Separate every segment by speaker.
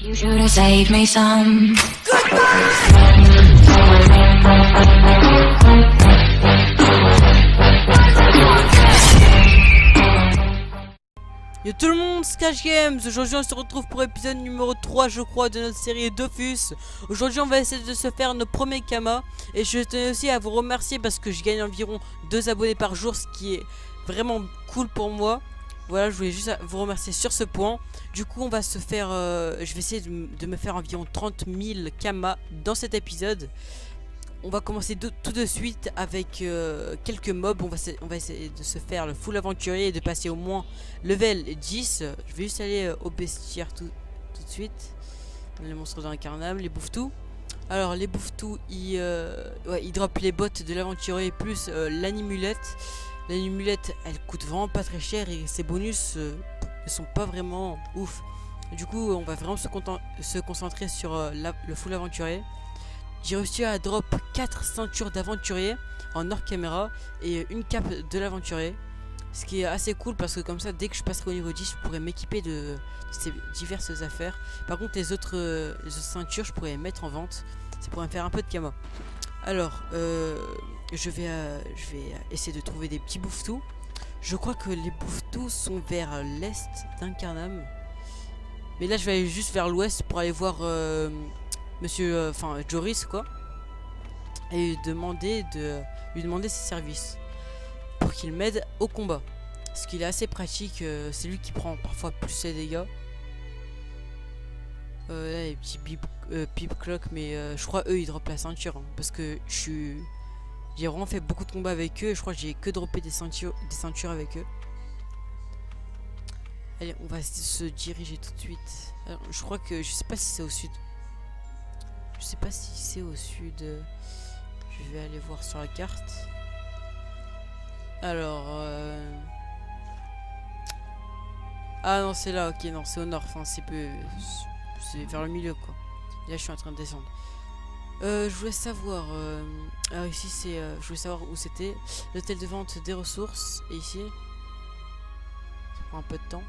Speaker 1: You should have saved me some.
Speaker 2: Yo tout le monde, Scash Games. Aujourd'hui on se retrouve pour épisode numéro 3 je crois de notre série Dofus. Aujourd'hui on va essayer de se faire nos premiers kamas. Et je tenais aussi à vous remercier parce que je gagne environ 2 abonnés par jour, ce qui est vraiment cool pour moi. Voilà, je voulais juste vous remercier sur ce point. Du coup on va se faire, je vais essayer de me faire environ 30 000 kamas dans cet épisode. On va commencer tout de suite avec quelques mobs. On va essayer de se faire le full aventurier et de passer au moins level 10. Je vais juste aller au bestiaire tout de suite. Les monstres d'incarnable, les bouffetous. Alors les bouffetous, ils droppent les bottes de l'aventurier plus l'animulette. L'animulette, elle coûte vraiment pas très cher et ses bonus ne sont pas vraiment ouf. Du coup, on va vraiment se concentrer sur le full aventurier. J'ai réussi à drop 4 ceintures d'aventurier en hors caméra et une cape de l'aventurier. Ce qui est assez cool parce que comme ça, dès que je passerai au niveau 10, je pourrais m'équiper de ces diverses affaires. Par contre, les autres ceintures, je pourrais les mettre en vente. Ça pourrait me faire un peu de kama. Alors, je vais essayer de trouver des petits bouffetous. Je crois que les bouffetous sont vers l'est d'Incarnam. Mais là, je vais aller juste vers l'ouest pour aller voir... Monsieur, Joris quoi, et lui demander ses services pour qu'il m'aide au combat, parce qu'il est assez pratique. C'est lui qui prend parfois plus les dégâts. Là les petits pip clock, mais je crois eux ils droppent la ceinture, hein, parce que j'ai vraiment fait beaucoup de combats avec eux et je crois que j'ai que droppé des ceintures avec eux. Allez, on va se diriger tout de suite. Alors, je crois que je sais pas si c'est au sud. Je sais pas si c'est au sud. Je vais aller voir sur la carte. Alors ah non, c'est là, ok, non, c'est au nord. Enfin, c'est vers le milieu quoi. Et là je suis en train de descendre. Je voulais savoir alors ici c'est je voulais savoir où c'était l'hôtel de vente des ressources. Et ici ça prend un peu de temps.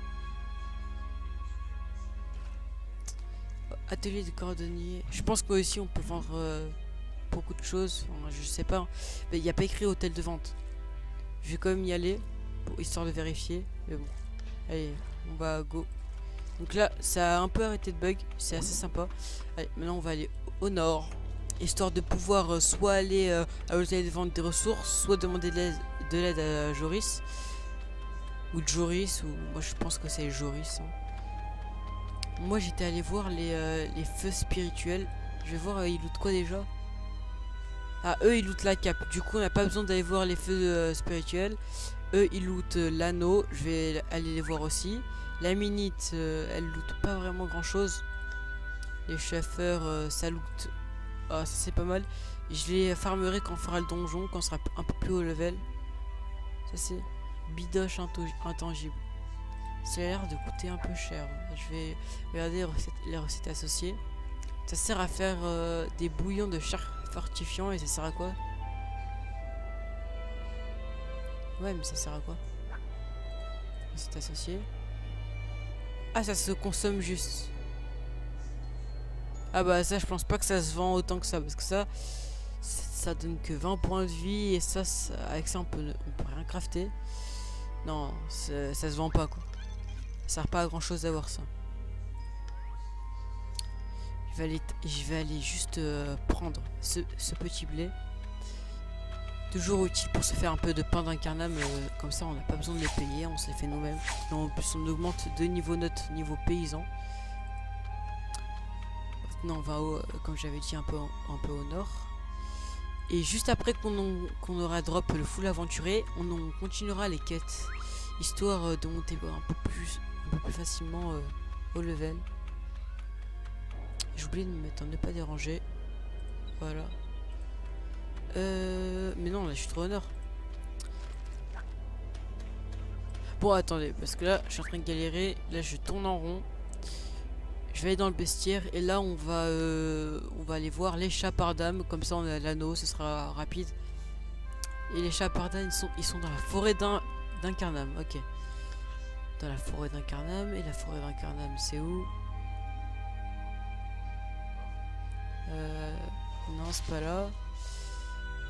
Speaker 2: Atelier de cordonnier. Je pense qu'aussi on peut vendre beaucoup de choses. Enfin, je sais pas. Mais il n'y a pas écrit hôtel de vente. Je vais quand même y aller histoire de vérifier. Mais bon. Allez, on va go. Donc là, ça a un peu arrêté de bug. C'est assez sympa. Allez, maintenant on va aller au nord. Histoire de pouvoir soit aller à l'hôtel de vente des ressources, soit demander de l'aide à Joris. Ou Joris, ou moi je pense que c'est Joris. Hein. Moi j'étais allé voir les feux spirituels. Je vais voir ils lootent quoi déjà. Ah, eux ils lootent la cape. Du coup on n'a pas besoin d'aller voir les feux spirituels. Eux ils lootent l'anneau. Je vais aller les voir aussi. La minute elle loot pas vraiment grand chose. Les chauffeurs ça loot. Ah, ça c'est pas mal. Je les farmerai quand on fera le donjon, quand on sera un peu plus haut level. Ça c'est bidoche intangible. Ça a l'air de coûter un peu cher. Je vais regarder les recettes associées. Ça sert à faire des bouillons de chair fortifiant. Et ça sert à quoi? Ouais, mais ça sert à quoi? Recettes associées. Ah, ça se consomme juste. Ah bah ça je pense pas que ça se vend autant que ça. Parce que ça donne que 20 points de vie. Et ça avec ça on peut rien crafter. Non, ça se vend pas quoi. Ça sert pas à grand chose d'avoir ça. Je vais aller juste prendre ce petit blé. Toujours utile pour se faire un peu de pain d'incarnam. Comme ça on n'a pas besoin de les payer, on se les fait nous-mêmes. En plus on augmente de niveau niveau paysan. Maintenant on va comme j'avais dit un peu au nord. Et juste après qu'on aura drop le full aventurier, on continuera les quêtes. Histoire de monter un peu plus facilement au level. J'ai oublié de me mettre en ne pas déranger. Voilà. Mais non, là je suis trop au nord. Bon, attendez, parce que là je suis en train de galérer. Là je tourne en rond. Je vais aller dans le bestiaire et là on va aller voir les chapardam. Comme ça on a l'anneau, ce sera rapide. Et les chapardam ils sont dans la forêt d'Incarnam. Ok. Dans la forêt d'Incarnam. Et la forêt d'Incarnam c'est où? Non, c'est pas là.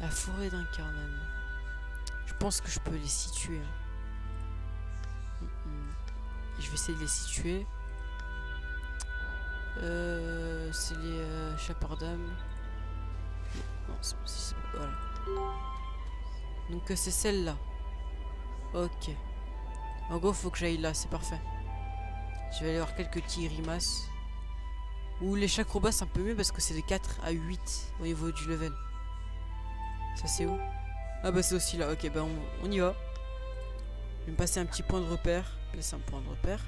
Speaker 2: La forêt d'Incarnam. Je pense que je peux les situer. Je vais essayer de les situer. C'est les Chapardam. Non, c'est voilà. Donc c'est celle-là. Ok. En gros, faut que j'aille là, c'est parfait. Je vais aller voir quelques petits rimas. Ou les chacrobas, c'est un peu mieux parce que c'est de 4 à 8 au niveau du level. Ça, c'est où? Ah, bah, c'est aussi là. Ok, bah, on y va. Je vais me passer un petit point de repère. Placer un point de repère.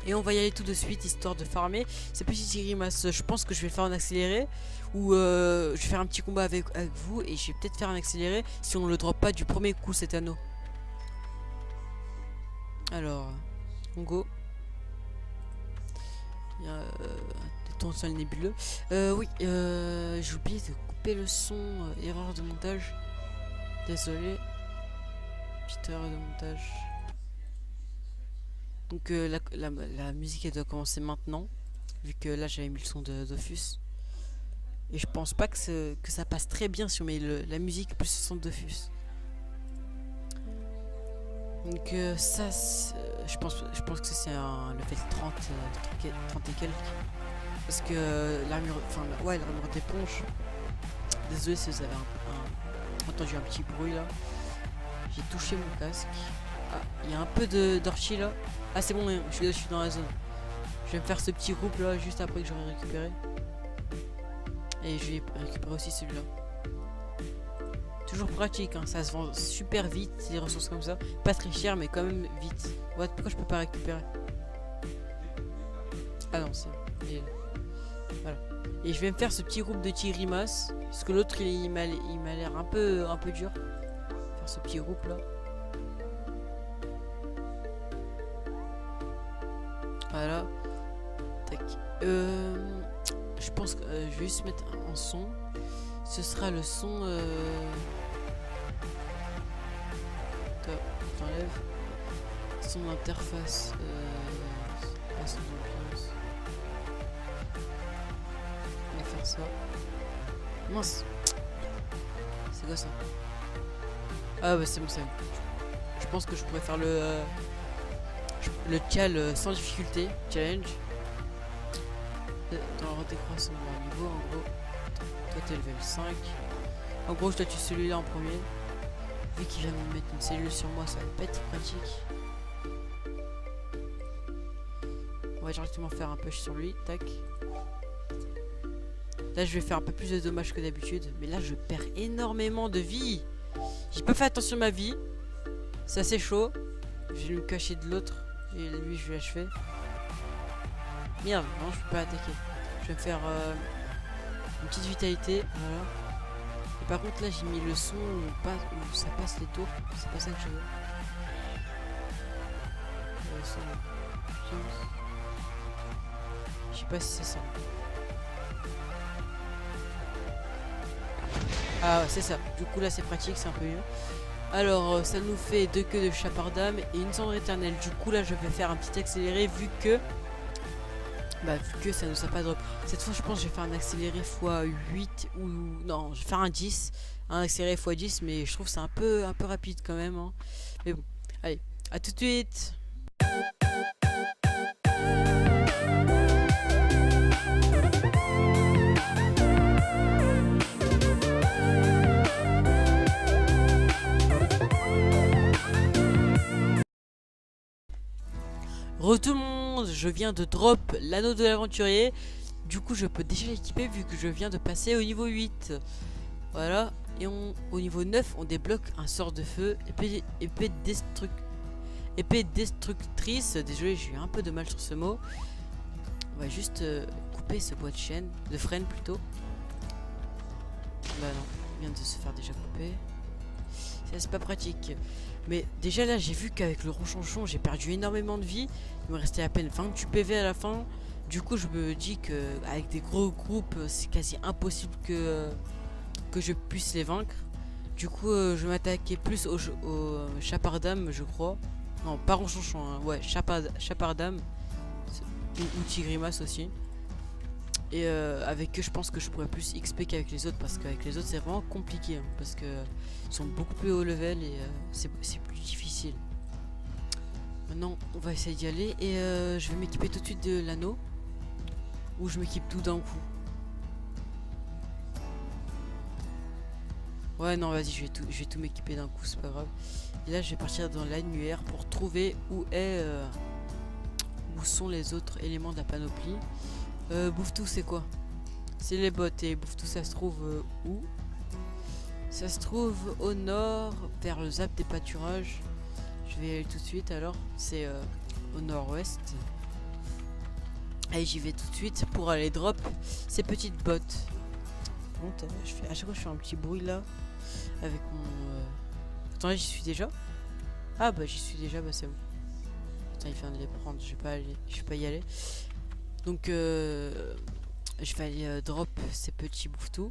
Speaker 2: Et on va y aller tout de suite, histoire de farmer ces petits rimas. Je pense que je vais le faire en accéléré. Ou je vais faire un petit combat avec vous. Et je vais peut-être faire un accéléré si on le drop pas du premier coup, cet anneau. Alors, on go. Il y a des tons sur le nébuleux. Oui, j'ai oublié de couper le son. Erreur de montage. Désolé. Petite erreur de montage. Donc la musique elle doit commencer maintenant. Vu que là j'avais mis le son de Dofus. Et je pense pas que ça passe très bien si on met la musique plus le son de Dofus. Donc ça, je pense que c'est un level 30, 30 et quelques. Parce que l'armure, enfin ouais, l'armure d'éponge. Désolé si vous avez entendu un petit bruit là. J'ai touché mon casque. Ah, il y a un peu d'orchi là. Ah c'est bon, je suis dans la zone. Je vais me faire ce petit groupe là juste après que j'aurai récupéré. Et je vais récupérer aussi celui-là. Toujours pratique, hein, ça se vend super vite, des ressources comme ça. Pas très cher, mais quand même vite. Ouais, pourquoi je peux pas récupérer? Ah non, c'est... Voilà. Et je vais me faire ce petit groupe de Tirimas. Parce que l'autre, il m'a l'air un peu dur. Faire ce petit groupe là. Voilà. Tac. Je pense que je vais juste mettre un son. Ce sera le son... T'enlèves son interface. Pas son ambiance. On va faire ça. Mince. C'est quoi ça? Ah bah c'est bon, c'est bon. Je pense que je pourrais faire le cal sans difficulté. Challenge. Dans le décroissant de leur niveau, en gros. Toi t'es level 5. En gros je dois tuer celui-là en premier. Vu qu'il vient de me mettre une cellule sur moi, ça va pas être pratique. On va directement faire un push sur lui. Tac. Là je vais faire un peu plus de dommages que d'habitude. Mais là je perds énormément de vie. J'ai pas fait attention à ma vie. C'est assez chaud. Je vais me cacher de l'autre. Et lui je vais l'achever. Merde, non je peux pas attaquer. Je vais me faire une petite vitalité. Voilà. Et par contre là j'ai mis le son où ça passe les tours. C'est pas ça que je veux. Je sais pas si c'est ça. Ah ouais, c'est ça. Du coup là c'est pratique, c'est un peu mieux. Alors ça nous fait 2 queues de Chapardam et une cendre éternelle. Du coup là je vais faire un petit accéléré vu que ça nous a pas drop. Cette fois je pense que je vais faire un accéléré x8 ou non, je vais faire un 10, un accéléré x10, mais je trouve c'est un peu rapide quand même hein. Mais bon, allez, à tout de suite. Tout le monde, je viens de drop l'anneau de l'aventurier. Du coup je peux déjà l'équiper vu que je viens de passer au niveau 8. Voilà. Et au niveau 9 on débloque un sort de feu. Épée destructrice. Désolé j'ai eu un peu de mal sur ce mot. On va juste couper ce bois de chaîne. De frêne plutôt. Bah non, il vient de se faire déjà couper. Ça c'est pas pratique. Mais déjà là j'ai vu qu'avec le ronchonchon j'ai perdu énormément de vie. Il me restait à peine 28 PV à la fin. Du coup je me dis que avec des gros groupes c'est quasi impossible que je puisse les vaincre. Du coup je vais m'attaquer plus au Chapardam je crois. Non pas ronchonchon hein. Ouais Chapardam ou Tigrimas aussi. Et avec eux, je pense que je pourrais plus XP qu'avec les autres, parce qu'avec les autres, c'est vraiment compliqué, hein, parce que ils sont beaucoup plus haut level et c'est plus difficile. Maintenant, on va essayer d'y aller et je vais m'équiper tout de suite de l'anneau, ou je m'équipe tout d'un coup. Ouais, non, vas-y, je vais tout m'équiper d'un coup, c'est pas grave. Et là, je vais partir dans l'annuaire pour trouver où sont les autres éléments de la panoplie. Bouffe-tout, c'est quoi? C'est les bottes. Et Bouffe-tout, ça se trouve où? Ça se trouve au nord, vers le zap des pâturages. Je vais y aller tout de suite alors. C'est au nord-ouest. Et j'y vais tout de suite pour aller drop ces petites bottes. Bon, à chaque fois, je fais un petit bruit là. Avec mon. Attendez, j'y suis déjà? Ah, bah, j'y suis déjà, bah, c'est bon. Putain, il vient de les prendre. Je vais pas y aller. Donc je vais aller drop ces petits Bouffe-tout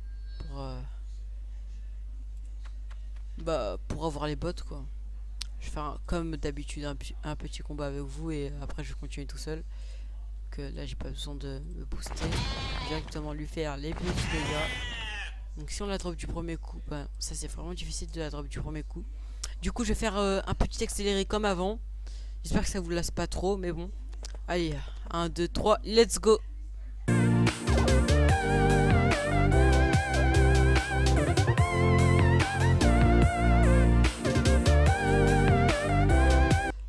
Speaker 2: pour avoir les bottes quoi. Je vais faire comme d'habitude un petit combat avec vous et après je vais continuer tout seul. Que là j'ai pas besoin de me booster. Je vais directement lui faire les petits dégâts. Donc si on la drop du premier coup, bah, ça c'est vraiment difficile de la drop du premier coup. Du coup je vais faire un petit accéléré comme avant. J'espère que ça vous lasse pas trop mais bon. Allez, 1, 2, 3, let's go!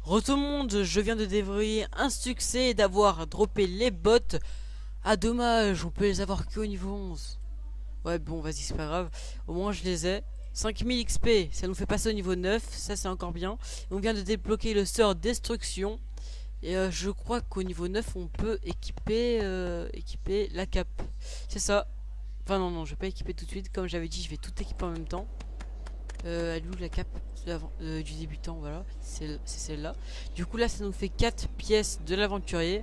Speaker 2: Re tout le monde, je viens de déverrouiller un succès et d'avoir droppé les bottes. Ah dommage, on peut les avoir que au niveau 11. Ouais bon vas-y c'est pas grave, au moins je les ai. 5000 XP, ça nous fait passer au niveau 9, ça c'est encore bien. Et on vient de débloquer le sort destruction. Et je crois qu'au niveau 9 on peut équiper la cape. C'est ça. Enfin non, je vais pas équiper tout de suite. Comme j'avais dit, je vais tout équiper en même temps. Elle est où la cape du débutant? Voilà, c'est celle-là. Du coup là ça nous fait 4 pièces de l'aventurier.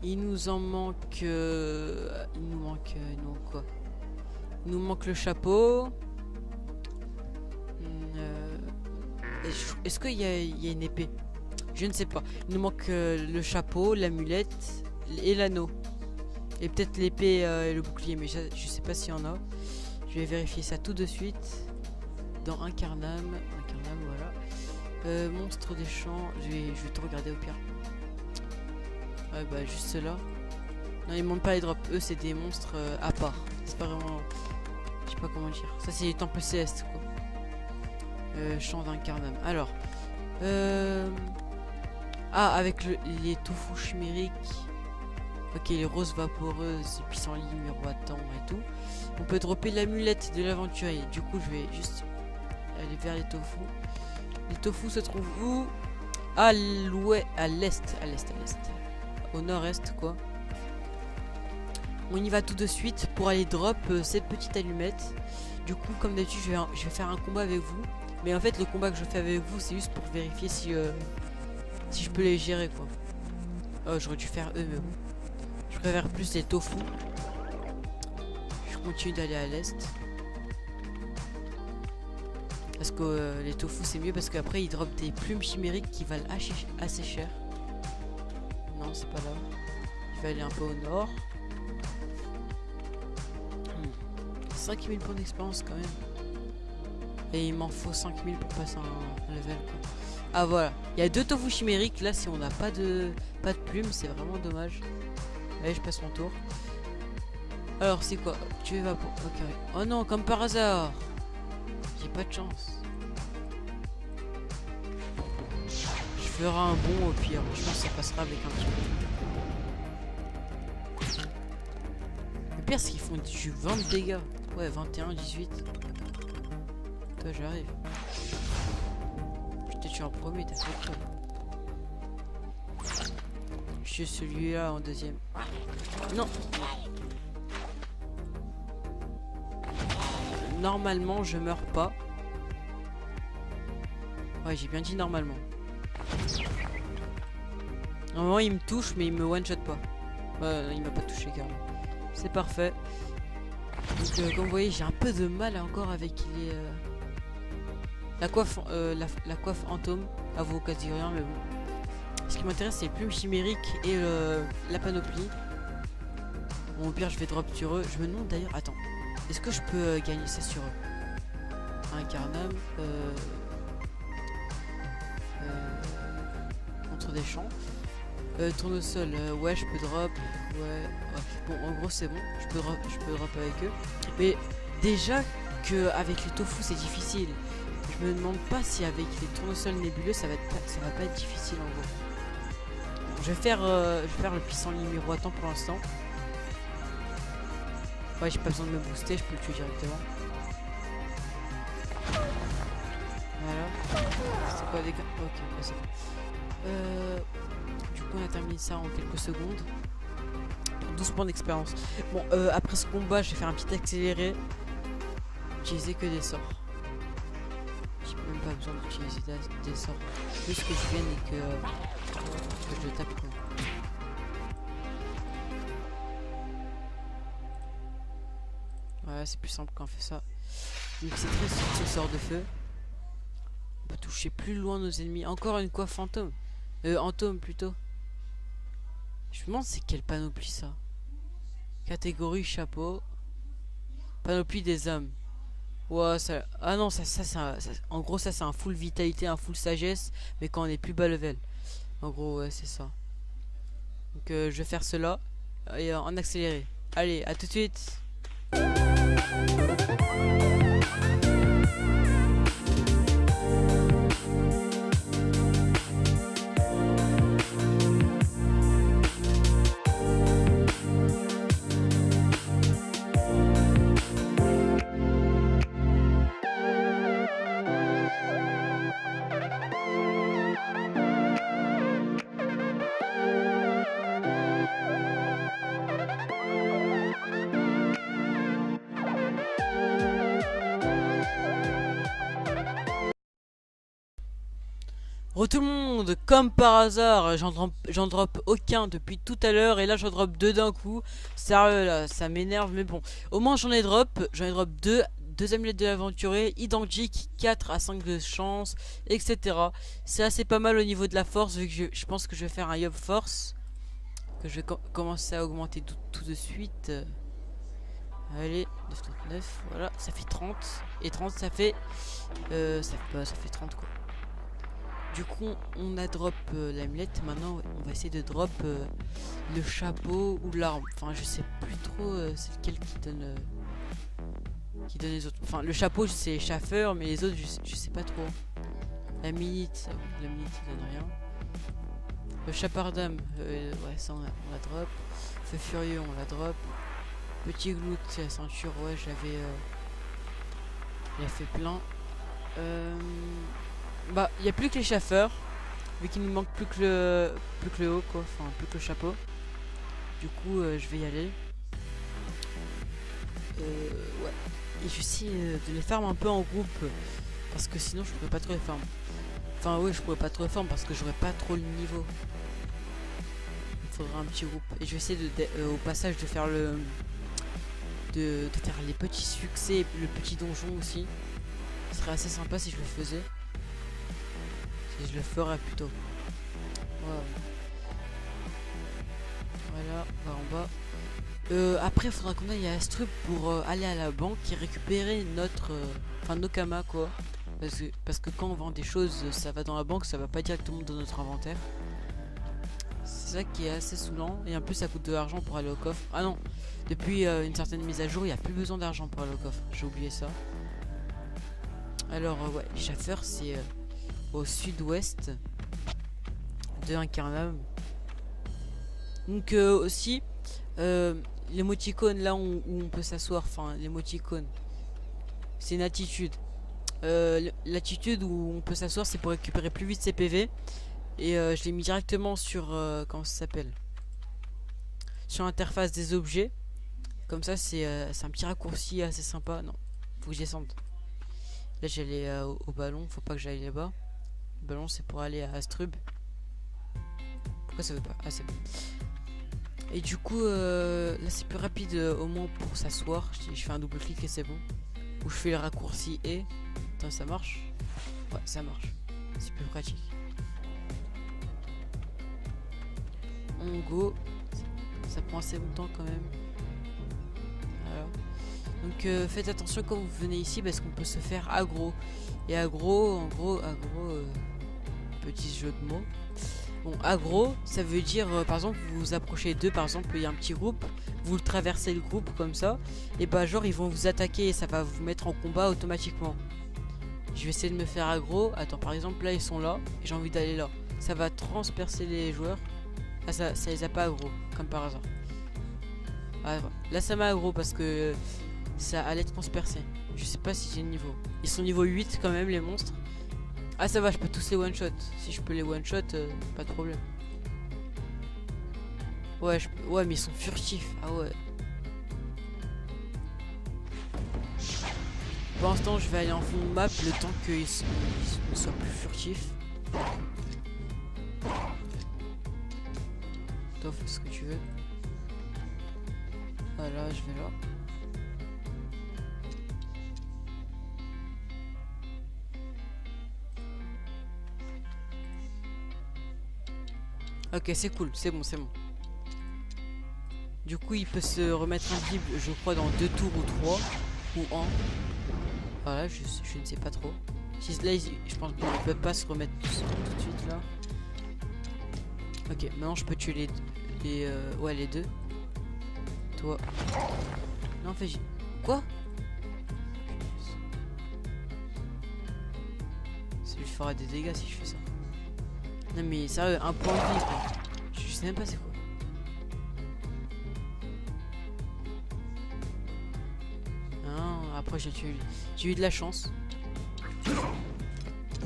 Speaker 2: Il nous en manque... il nous manque quoi? Il nous manque le chapeau. Est-ce qu'il y a une épée? Je ne sais pas. Il nous manque le chapeau, l'amulette et l'anneau. Et peut-être l'épée et le bouclier. Mais je sais pas s'il y en a. Je vais vérifier ça tout de suite. Dans Incarnam. Voilà. Monstre des champs. Je vais tout regarder au pire. Ouais, bah juste ceux-là. Non, ils montent pas les drops. Eux, c'est des monstres à part. C'est pas vraiment... Je sais pas comment dire. Ça, c'est les temples célestes, quoi. Champ d'Incarnam. Alors... Ah, avec les tofu chimériques. Ok, les roses vaporeuses, pissenlit, miroitant et tout. On peut dropper l'amulette de l'aventurier. Du coup, je vais juste aller vers les tofu. Les tofu se trouvent où? À l'ouest, à l'est. Au nord-est, quoi. On y va tout de suite pour aller drop cette petite allumette. Du coup, comme d'habitude, je vais faire un combat avec vous. Mais en fait, le combat que je fais avec vous, c'est juste pour vérifier si je peux les gérer, quoi. Oh, j'aurais dû faire eux, mais bon. Je préfère plus les tofu. Je continue d'aller à l'est. Parce que les tofu, c'est mieux parce qu'après, ils dropent des plumes chimériques qui valent assez cher. Non, c'est pas là. Je vais aller un peu au nord. 5000 points d'expérience quand même. Et il m'en faut 5000 pour passer un level, quoi. Ah voilà, il y a 2 tofu chimériques. Là si on n'a pas de plumes, c'est vraiment dommage. Allez, je passe mon tour. Alors c'est quoi? Tu évapores. Ok. Oh non, comme par hasard. J'ai pas de chance. Je ferai un bond au pire. Je pense que ça passera avec un petit peu. Le pire c'est qu'ils font du 20 de dégâts. Ouais, 21, 18. Toi j'arrive. Je t'ai tué en premier, t'as fait quoi? Je suis celui-là en deuxième. Non. Normalement je meurs pas. Ouais, j'ai bien dit normalement. Normalement il me touche mais il me one shot pas. Il m'a pas touché carrément. C'est parfait. Donc comme vous voyez j'ai un peu de mal encore avec les la coiffe fantôme. À vous quasi rien mais bon. Ce qui m'intéresse c'est les plumes chimériques et la panoplie. Bon, au pire, je vais drop sur eux. Je me demande d'ailleurs, attends, est-ce que je peux gagner ça sur eux? Un Carnam, contre des champs. Tournesol, ouais, je peux drop. Ouais. Bon, en gros, c'est bon. Je peux drop avec eux. Mais déjà que avec les tofu, c'est difficile. Je me demande pas si avec les tournesols nébuleux, ça va pas être difficile en gros. Bon, je vais faire le pissenlit miroitant pour l'instant. Ouais, j'ai pas besoin de me booster, je peux le tuer directement. Voilà. C'est quoi les gars? Ok, bah, c'est bon. Du coup, on a terminé ça en quelques secondes. 12 points d'expérience. Bon, après ce combat, je vais faire un petit accéléré. Utiliser que des sorts. J'ai même pas besoin d'utiliser des sorts. Juste que je vienne et que je le tape quoi. Ouais, c'est plus simple quand on fait ça. Donc c'est très sûr ce sort de feu. On peut toucher plus loin nos ennemis. Encore une coiffe fantôme. Antôme plutôt. Je me demande c'est quelle panoplie ça. Catégorie chapeau. Panoplie des hommes. Ouais, ça... Ah non, ça en gros, ça c'est un full vitalité, un full sagesse, mais quand on est plus bas level. En gros, ouais, c'est ça. Donc, je vais faire cela et en accéléré. Allez, à tout de suite. Tout le monde, comme par hasard, j'en drop aucun depuis tout à l'heure et là j'en drop deux d'un coup. Sérieux là, ça m'énerve mais bon. Au moins j'en ai drop deux amulettes de l'aventurier identiques, 4 à 5 de chance, etc. C'est assez pas mal au niveau de la force vu que je pense que je vais faire un Yob Force. Que je vais commencer à augmenter tout de suite. Allez, 939, voilà, ça fait 30. Et 30 ça fait... ça fait 30 quoi. Du coup, on a drop l'amulette. Maintenant, on va essayer de drop le chapeau ou l'arme. Enfin, je sais plus trop c'est lequel qui donne les autres. Enfin, le chapeau, c'est chaffeur, mais les autres, je sais pas trop. La minute, ça donne rien. Le chapardam, ouais, ça on la drop. Feu furieux, on la drop. Petit glout, la ceinture, ouais, j'avais. Il a fait plein. Bah, il n'y a plus que les chaffeurs, vu qu'il nous manque plus que le haut, quoi, enfin plus que le chapeau. Du coup, je vais y aller. Ouais. Et je vais essayer de les farm un peu en groupe, parce que sinon je pourrais pas trop les farm. Enfin, ouais, je pourrais pas trop les farm parce que j'aurais pas trop le niveau. Il faudra un petit groupe. Et je vais essayer au passage de faire de faire les petits succès, le petit donjon aussi. Ce serait assez sympa si je le faisais. Je le ferai plutôt. Voilà, on va en bas. Après, il faudra qu'on aille à Astrup pour aller à la banque et récupérer nos kamas quoi. Parce que quand on vend des choses, ça va dans la banque, ça va pas directement dans notre inventaire. C'est ça qui est assez saoulant. Et en plus, ça coûte de l'argent pour aller au coffre. Ah non, depuis une certaine mise à jour, il n'y a plus besoin d'argent pour aller au coffre. J'ai oublié ça. Alors, ouais, les chasseurs, c'est... au sud-ouest de Incarnam. Donc aussi l'émoticône là où on peut s'asseoir, enfin l'émoticône c'est une attitude. L'attitude où on peut s'asseoir c'est pour récupérer plus vite ses PV. Et je l'ai mis directement sur comment ça s'appelle, sur l'interface des objets. Comme ça c'est un petit raccourci assez sympa. Non, faut que je descende. Là j'allais au ballon, faut pas que j'aille là-bas. Le ballon c'est pour aller à Astrub. Pourquoi ça veut pas? Ah c'est bon. Et du coup là c'est plus rapide au moins pour s'asseoir. Je fais un double clic et c'est bon. Ou je fais le raccourci et... Attends, ça marche? Ouais ça marche. C'est plus pratique. On go. Ça prend assez longtemps quand même. Voilà. Donc faites attention quand vous venez ici parce qu'on peut se faire aggro. Et aggro, en gros, petit jeu de mots. Bon, aggro, ça veut dire, par exemple, vous vous approchez d'eux, par exemple, il y a un petit groupe, vous le traversez le groupe comme ça, et bah genre ils vont vous attaquer et ça va vous mettre en combat automatiquement. Je vais essayer de me faire aggro. Attends, par exemple, là ils sont là, et j'ai envie d'aller là. Ça va transpercer les joueurs. Ah, ça les a pas aggro, comme par hasard. Ah, là ça m'a aggro parce que ça allait transpercer. Je sais pas si j'ai le niveau. Ils sont niveau 8 quand même, les monstres. Ah ça va, je peux tous les one shot. Si je peux les one shot, pas de problème. Ouais, ouais, mais ils sont furtifs. Ah ouais. Pour l'instant, je vais aller en fond de map le temps qu'ils soient plus furtifs. Toi, fais ce que tu veux. Voilà, je vais là. Ok, c'est cool, c'est bon, c'est bon. Du coup, il peut se remettre invisible, je crois, dans 2 tours ou 3. Ou en. Voilà, je ne sais pas trop. Si là, je pense qu'il ne peut pas se remettre tout de suite là. Ok, maintenant je peux tuer ouais, les deux. Toi. Non, fais. Quoi? Ça lui fera des dégâts si je fais ça. Non mais sérieux, un point de vie quoi. Je sais même pas c'est quoi. Non, après j'ai tué lui. J'ai eu de la chance.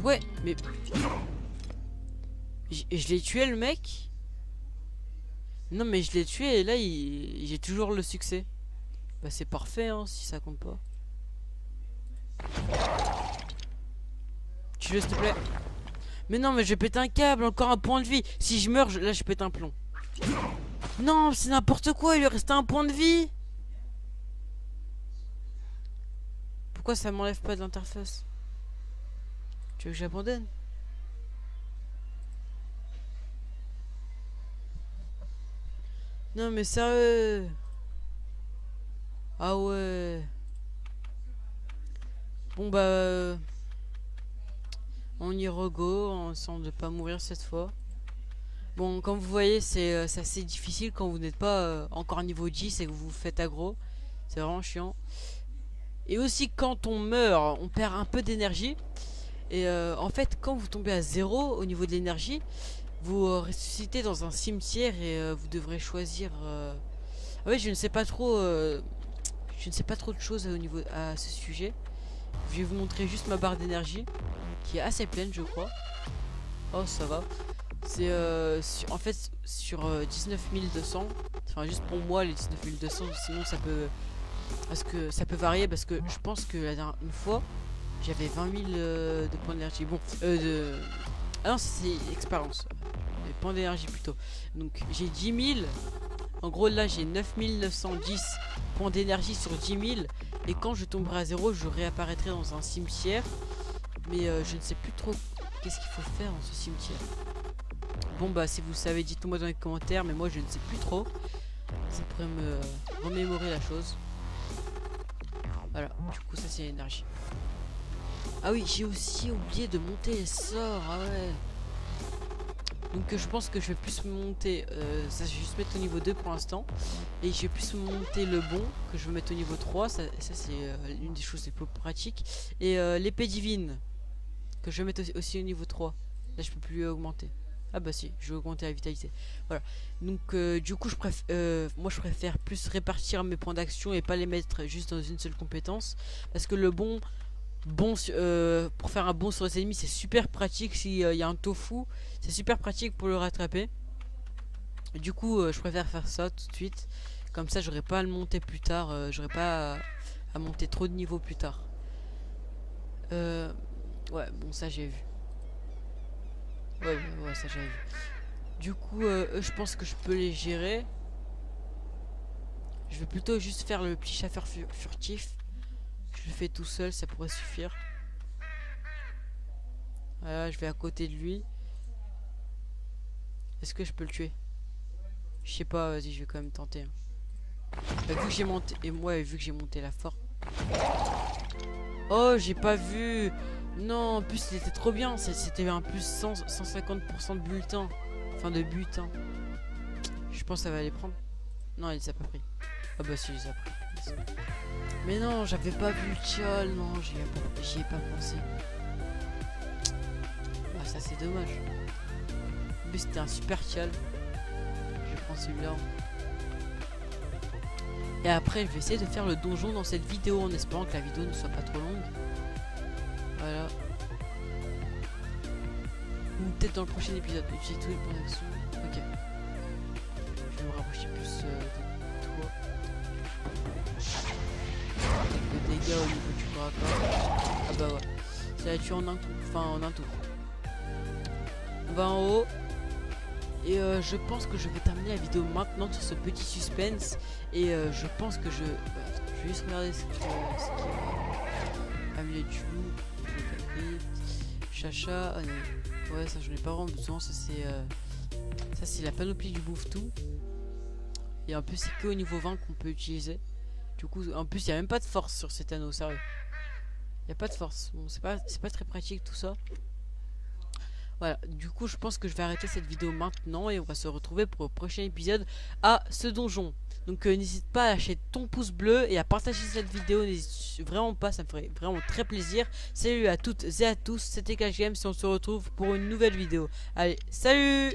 Speaker 2: Ouais, mais... Je l'ai tué le mec. Non mais je l'ai tué et là j'ai toujours le succès. Bah c'est parfait hein, si ça compte pas. Tue-le s'il te plaît. Mais non mais je vais péter un câble, encore un point de vie. Si je meurs, là je pète un plomb. Non, c'est n'importe quoi, il lui restait un point de vie. Pourquoi ça m'enlève pas de l'interface? Tu veux que j'abandonne? Non mais sérieux. Ah ouais. Bon bah... on y rego, on semble de pas mourir cette fois. Bon, comme vous voyez, c'est assez difficile quand vous n'êtes pas encore niveau 10 et que vous vous faites aggro. C'est vraiment chiant. Et aussi, quand on meurt, on perd un peu d'énergie. Et en fait, quand vous tombez à 0 au niveau de l'énergie, vous ressuscitez dans un cimetière et vous devrez choisir... Ah oui, je ne sais pas trop... je ne sais pas trop de choses au niveau à ce sujet. Je vais vous montrer juste ma barre d'énergie, qui est assez pleine, je crois. Oh, ça va. C'est en fait sur 19 200. Enfin, juste pour moi, les 19 200. Sinon, ça peut... Parce que ça peut varier, parce que je pense que la dernière fois, j'avais 20 000 de points d'énergie. Bon, ah non, c'est expérience. Les points d'énergie plutôt. Donc, j'ai 10 000. En gros, là, j'ai 9 910 points d'énergie sur 10 000. Et quand je tomberai à 0, je réapparaîtrai dans un cimetière. Mais je ne sais plus trop qu'est-ce qu'il faut faire dans ce cimetière. Bon, bah, si vous savez, dites-moi dans les commentaires. Mais moi, je ne sais plus trop. Ça pourrait me remémorer la chose. Voilà, du coup, ça, c'est l'énergie. Ah oui, j'ai aussi oublié de monter les sorts. Ah ouais. Donc je pense que je vais plus monter, ça je vais juste mettre au niveau 2 pour l'instant. Et je vais plus monter le bon, que je vais mettre au niveau 3, ça c'est l'une des choses les plus pratiques. Et l'épée divine, que je vais mettre aussi au niveau 3. Là je peux plus augmenter. Ah bah si, je vais augmenter la vitalité. Voilà. Donc du coup moi je préfère plus répartir mes points d'action et pas les mettre juste dans une seule compétence. Parce que le bon... pour faire un bond sur les ennemis, c'est super pratique. S'il y a un tofu, c'est super pratique pour le rattraper. Du coup, je préfère faire ça tout de suite. Comme ça, j'aurai pas à le monter plus tard. J'aurai pas à monter trop de niveau plus tard. Ouais, bon, ça j'ai vu. Ouais, ça j'ai vu. Du coup, je pense que je peux les gérer. Je vais plutôt juste faire le petit chasseur furtif. Je le fais tout seul, ça pourrait suffire. Voilà, je vais à côté de lui. Est-ce que je peux le tuer? Je sais pas, vas-y, je vais quand même tenter. Hein. Vu que j'ai monté. Et moi, vu que j'ai monté la force. Oh, j'ai pas vu. Non, en plus, c'était trop bien. C'était un plus 150% de bulletin. Enfin, de butin. Je pense que ça va les prendre. Non, il les a pas pris. Ah bah si, il les a pris. Mais non, j'avais pas vu le tchol. Non, j'y ai pas pensé. Ah, ça, c'est dommage. Mais c'était un super tchol. Je prends celui-là. Et après, je vais essayer de faire le donjon dans cette vidéo en espérant que la vidéo ne soit pas trop longue. Voilà. Ou peut-être dans le prochain épisode. J'ai tous les points d'action. Ok. Je vais me rapprocher plus de toi. Avec le dégâts au niveau du corps à corps. Ah bah ouais. Ça l'a tué en un coup. Enfin, en un tour. On va en haut. Et je pense que je vais terminer la vidéo maintenant sur ce petit suspense. Et je pense que je vais juste regarder ce qu'il y a. Amulet du loup. Je l'ai pas pris. Chacha. Ah non. Ouais, ça je n'ai pas vraiment besoin. Ça c'est la panoplie du bouffe-tout. Et en plus c'est que au niveau 20 qu'on peut utiliser. Du coup, en plus il n'y a même pas de force sur cet anneau, sérieux. Il n'y a pas de force. Bon, c'est pas très pratique tout ça. Voilà, du coup je pense que je vais arrêter cette vidéo maintenant et on va se retrouver pour le prochain épisode à ce donjon. Donc n'hésite pas à lâcher ton pouce bleu et à partager cette vidéo, n'hésite vraiment pas, ça me ferait vraiment très plaisir. Salut à toutes et à tous, c'était Clash Games et on se retrouve pour une nouvelle vidéo. Allez, salut!